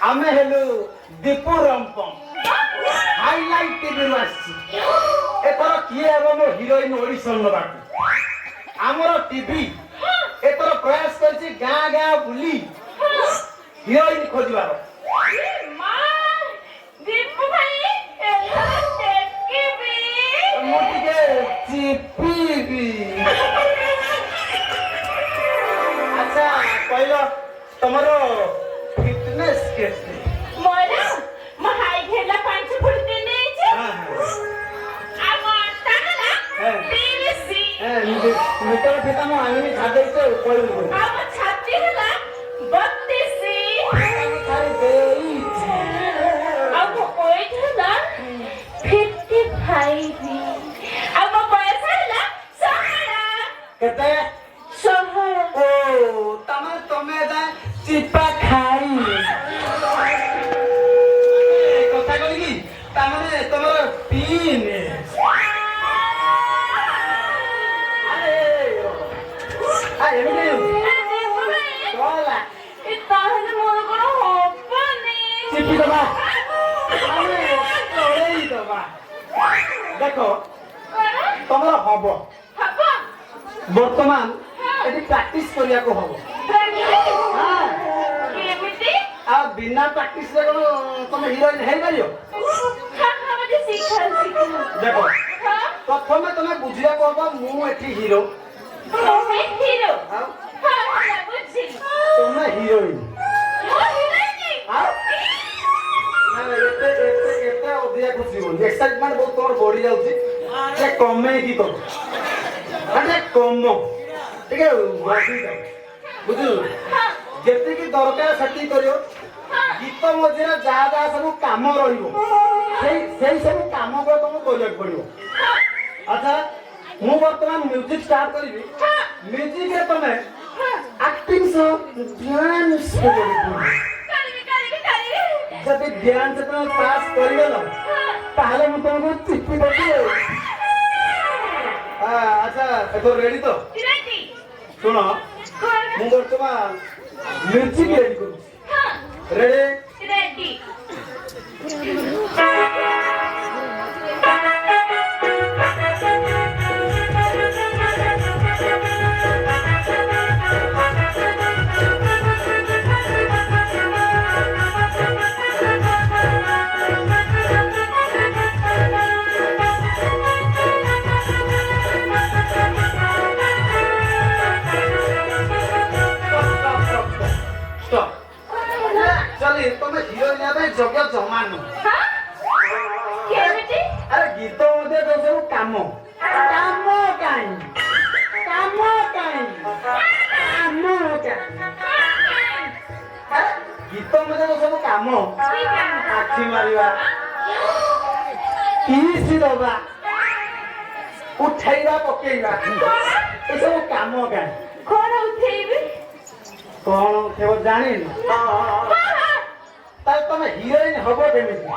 आमे हेलु Deepu रंपम highlight TV रु आसी एतर किए हेबो मो हीरोइन ऑडिशन नबाकू हमर टीवी एतर प्रयास करछि गां गां बुली हीरोइन खोजबार मां दीपू भाई एथर टेकीबी मोटिके चिपीबी अच्छा पहिलो तमरो फिटनेस केते मोरा म हाइट हेला 5 फुट 3 इंच आ मोटा ना 30 मीटर फिटा मो आनी छादे से ऊपर आ म छाती हेला 32 खाली देई आ म वेट हेला 55 आ म बयस हेला 16 केते 16 ओ तमे जा चिपा खाई কথা কই কি তামানে তোমার পিন আরে আরে এমনি বলা তাহলে মনে করো হবনি চিপি দেবা আরে তোরেই দেবা দেখো তোমার হব হব বর্তমান এটি প্র্যাকটিস করিয়াকো হব কেমিতি आ बिना प्रैक्टिस रे कोन तुम हीरोइन हेई परियो मते शिखा देखो हां प्रथमे तुम बुझिया कहबो मु एठी हीरो मैं हीरो हां हां बुझी तुम हीरोइन ओ हीरोइन हां ना एते ओदिया खुशी हो एक्साइटमेंट बहुत तोर बॉडी जाउची से कमे की तो अरे कम ठीक है बॉडी का बुझु जेते की दरकार सती करियो गीत मझे जहाँ जहाँ सब कम सब कम को तुम कर पड़ो अच्छा मु बर्तमान म्यूजिक स्टार्ट करी म्यूजिक रे तुम एक्टिंग ध्यान से जब ध्यान से तुम पास कर ताहले मु तुमको चिप्पी देती अच्छा तो रेडी तो रेडी सुनो मु बर्तमान म्यूजिक रेडी करू रेडी रेडी स्टॉप चलिए तुम्हें हीरोइन या जगह जमान हां केमिति अरे गीत मध्ये तो सब काम काई गीत मध्ये तो सब काम आखि मारिबा किसी दबा उठाइबा पकेइबा ए सब काम काई कोन उठेबी कौन उठेबो जानिन ताल तुम हीरोइन हबो केमिति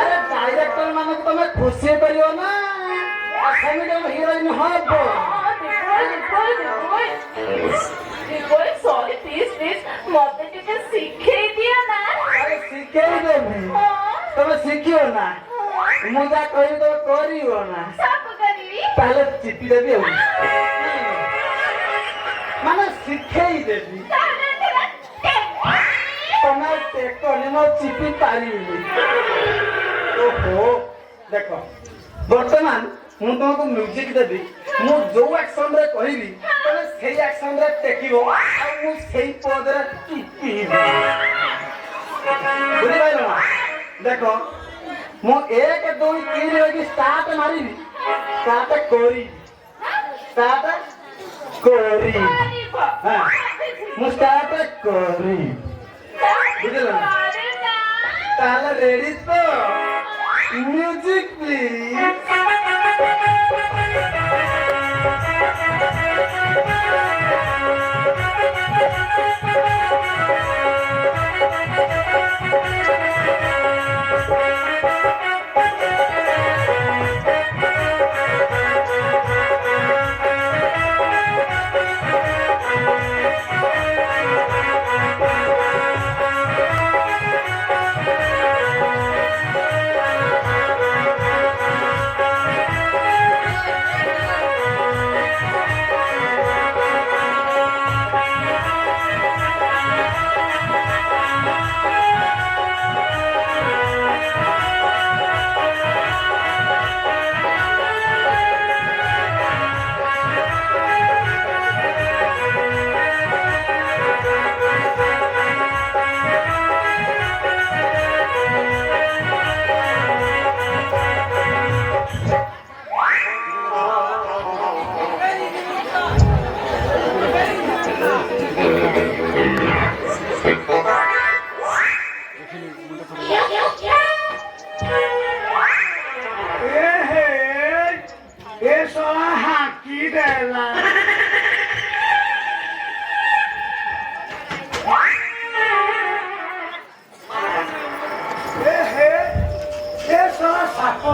अरे डायरेक्टर माने तुम खुशी करियो ना आ सेमिडम हीरोइन हबो सॉरी प्लीज मते टिके सिखै दिया ना अरे सिखेई देबी तुम सिखियो ना मुजा कहि तो करियो ना सब करी पहले चिपी देबी हो माने सिखेई देबी तुम्हें टेक्टोनी मो चिपी पारी ओहो देखो वर्तमान मु तुमको म्यूजिक देबी मु जो एक्शन रे कहिबी तमे सेही एक्शन रे टेकिबो आ मु सेही पद रे चिपी बुझि पाइलो ना देखो मु 1 2 3 रे स्टार्ट मारिबी स्टार्ट करी हां मु स्टार्ट करी बुझिलो ना ताला रेडी तो म्यूजिक प्लीज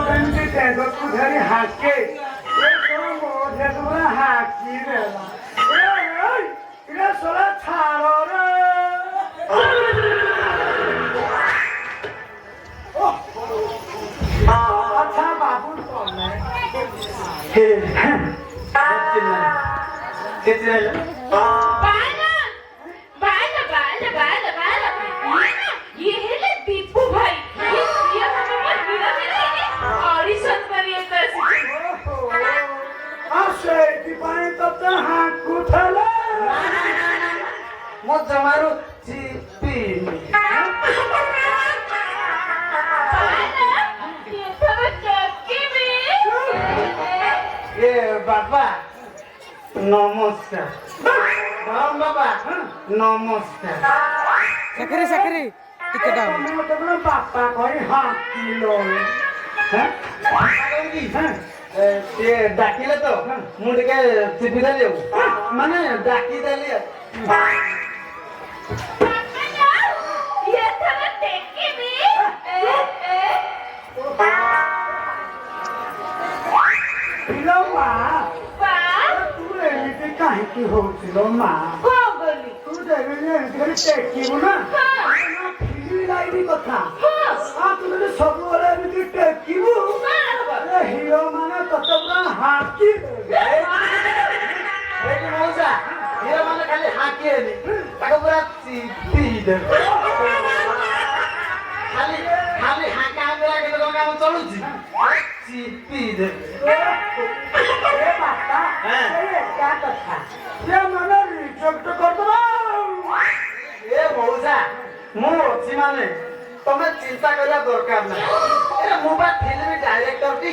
ଯେମିତି ଟେଙ୍ଗକୁ ଧରି ହାକେ ହାକି ଦେଲା ଶୋଳା ଛାଳରେ ଆଚ୍ଛା ବାବୁ ତମେ ये है दीपू भाई ये हमें हीरा ऑडिशन करिए ସେଇଥିପାଇଁ ତତେ ହାଙ୍କୁଥିଲା ମୁଁ ଜମାରୁ ଚିପିନି ଏ ବାବା ନମସ୍କାର ହଁ ବାବା ନମସ୍କାର ଚାକିରି ଟିକେ ଦାও ବାପା କହି ହାଙ୍କିଲ ସିଏ ଡାକିଲେ ତ ମୁଁ ଟିକେ ଚିପି ଦେଲି ଆଉ ମାନେ ଡାକି ଦେଲି ଆଉ ମା ତୁ ଏମିତି କାହିଁକି ହଉଥିଲ ମା ତୁ ଯେମିତି ଏମିତି ଖାଲି ଟେକିବୁ ନା ଲାଇନି କଥା ତୁ ଯଦି ସବୁବେଳେ ଏମିତି ଟେକିବୁ ହିରୋ ମାନେ ତତେ ପୁରା ହାକି ମଉସା ହିରୋ ମାନେ ଖାଲି ହାକିଏନି ତାକୁ ପୁରା ଚିପି ଦେବେ ଖାଲି ଖାଲି ହାଙ୍କା ହାଙ୍କିରା କେତେ ଟଙ୍କା କାମ ଚଳୁଛି ଚିପି ଦେବେ ମାନେ ରିଜେକ୍ଟ କରିଦେବା ଏ ମଉସା ମୁଁ ଅଛି ମାନେ ତମେ ଚିନ୍ତା କରିବା ଦରକାର ନାହିଁ ମୁଁ ବା ଫିଲ୍ମ ଡାଇରେକ୍ଟର ଟି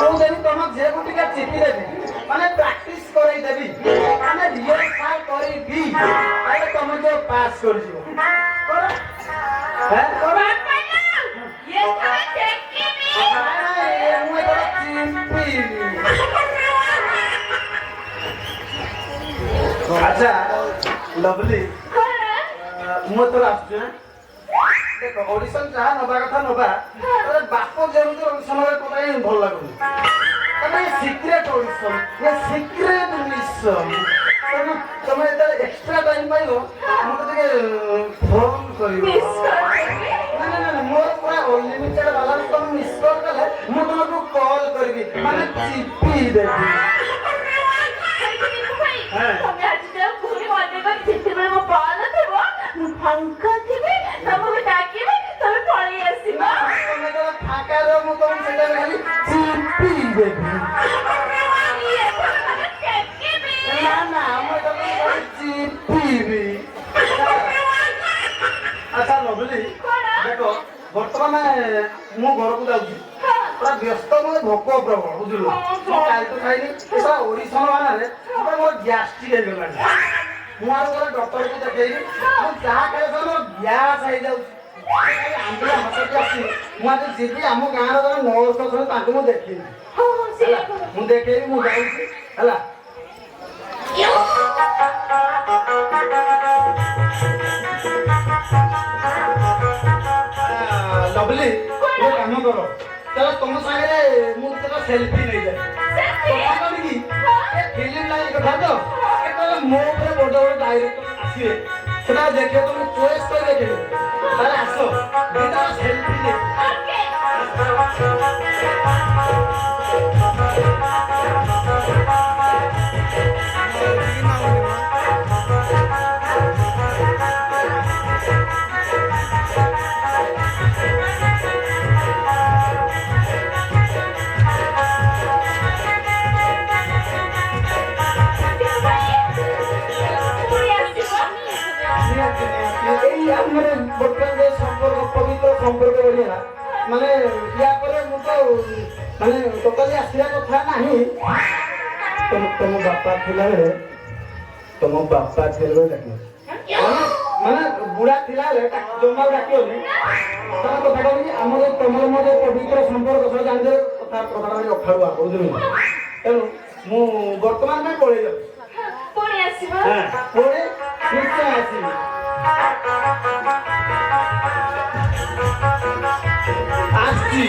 ମୁଁ ଯଦି ତମ ଝିଅକୁ ଟିକେ ଚିପି ଦେବି ମାନେ ପ୍ରାକ୍ଟିସ କରେଇ ଦେବି ମାନେ ରିହର୍ସାଲ କରିବି ତାହେଲେ ତମେ ଯୋଉ ପାସ୍ କରିଯିବ ମୁଁ ଏଥର ଚିପିବି ଆଚ୍ଛା ଲଭଲି ମୁଁ ଏଥର ଆସୁଛି ଦେଖ ଅଡିସନ ଯାହା ନବା କଥା ନବା ବାପ ଯେମିତି ଅଡିସନ ପାଇଁ ଭଲ ଲାଗୁନି ସିକ୍ରେଟ ଅଡିସନ ସିକ୍ରେଟ ମିଶନ ତମେ ଯେତେବେଳେ ଏକ୍ସଟ୍ରା ଟାଇମ୍ ପାଇବ ମୋତେ ଟିକେ ଫୋନ କରିବ ମୋର ପୁରା ଅନଲିମିଟେଡ ବାଲାନ୍ସ ତମେ ମିସ୍ କରିଦେଲେ ମୁଁ ତମକୁ କଲ୍ କରିବି ମାନେ ଚିପି ଦେବି ଫାଙ୍କା ଥିବେ ତମକୁ ଡାକିବେ ତମେ ପଳେଇ ଆସିବ ତମେ ତ ଫାଙ୍କା ରହ ମୁଁ ତମକୁ ସେଟା ଖାଲି ଚିପି ଦେବି ନା ନା ମୁଁ ତମକୁ ଖାଲି ଚିପିବି ଆଚ୍ଛା ଲଭଲି ଦେଖ ବର୍ତ୍ତମାନ ମୁଁ ଘରକୁ ଯାଉଛି ପୁରା ବ୍ୟସ୍ତ ମୁଁ ଭୋକ ପ୍ରବଳ ବୁଝିଲୁ କାଲି ତ ଖାଇନି ପୁରା ଓଡିଶନ ବାହାରେ ମୋର ଗ୍ୟାଷ୍ଟ୍ରିକ୍ ହେଇଗଲାଣି ମୁଁ ଆଉ ଗୋଟେ ଡକ୍ଟରକୁ ଦେଖେଇବି ମୁଁ ଯାହା ଖାଇଲେ ମୋର ଗ୍ୟାସ୍ ହେଇଯାଉଛି ଆମ୍ବିଳା ହସଟି ଆସିଛି ମୁଁ ଆଜି ଯିବି ଆମ ଗାଁର ଜଣେ ନର୍ସ ଅଛନ୍ତି ତାଙ୍କୁ ମୁଁ ଦେଖେଇବି ମୁଁ ଦେଖେଇବି ମୁଁ ଯାଉଛି ହେଲା ଲଭଲି ଗୋଟେ କାମ କର ତାହେଲେ ତମ ସାଙ୍ଗରେ ମୁଁ ତୋର ସେଲ୍ଫି ନେଇଯାଏ କଥା କରିକି ଫିଲ୍ମ ଲାଇନ୍ କଥା ତ କେତେବେଳେ ମୋ ଉପରେ ବଡ ବଡ ଡାଇରେକ୍ଟର ଆସିବେ ସେଟା ଦେଖିବ ତମେ ଚଏସ୍ କରି ଦେଖିବ ତାହେଲେ ଆସ ଦିଟା ସେଲ୍ଫି ନେଇ ଆମର ବର୍ତ୍ତମାନ ଯେ ସମ୍ପର୍କ ପବିତ୍ର ସମ୍ପର୍କ ରହିଲା ମାନେ ୟା ପରେ ମୁଁ ତ ମାନେ ଟୋଟାଲି ଆସିବା କଥା ନାହିଁ ତମ ବାପା ଥିଲାବେଳେ ଡାକିବ ମାନେ ବୁଢା ଥିଲାବେଳେ ଜମା ଡାକିବନି ତମ କଥା କହିବି ଆମର ତମର ମୋର ପବିତ୍ର ସମ୍ପର୍କ ସହ ଜାଣିଦେବେ କଥା ପ୍ରଧାନ ଅଖାଳୁଆ ବୁଝିଲୁ ତେଣୁ ମୁଁ ବର୍ତ୍ତମାନ ପାଇଁ ପଳେଇ ଯାଉଛି ପୁଣି ଆସିବ ପୁଣି ନିଶ୍ଚୟ ଆସିବି আসছি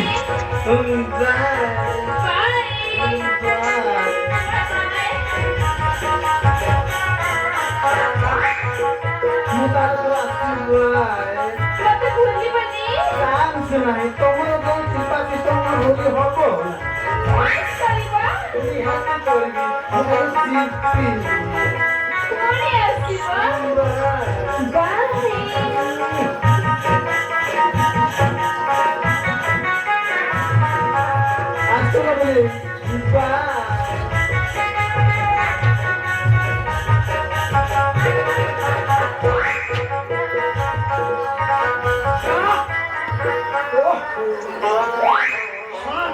ମୁଁ ତାର ଆସିବ ମତେ ଭୁଲିବନି ଚାନ୍ସ ନାହିଁ ତମର ଯୋଉ ଚିନ୍ତା ଚିନ୍ତନ ଭୁଲି ହବ କରିବା ନିହାତି କରିବି ମୁଁ ଯିବି ପୁଣି ଆସିବ ଆସିବ ବୋଲି ଯିବା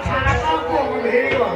ଛାଡ କଣ ହେଇଗଲା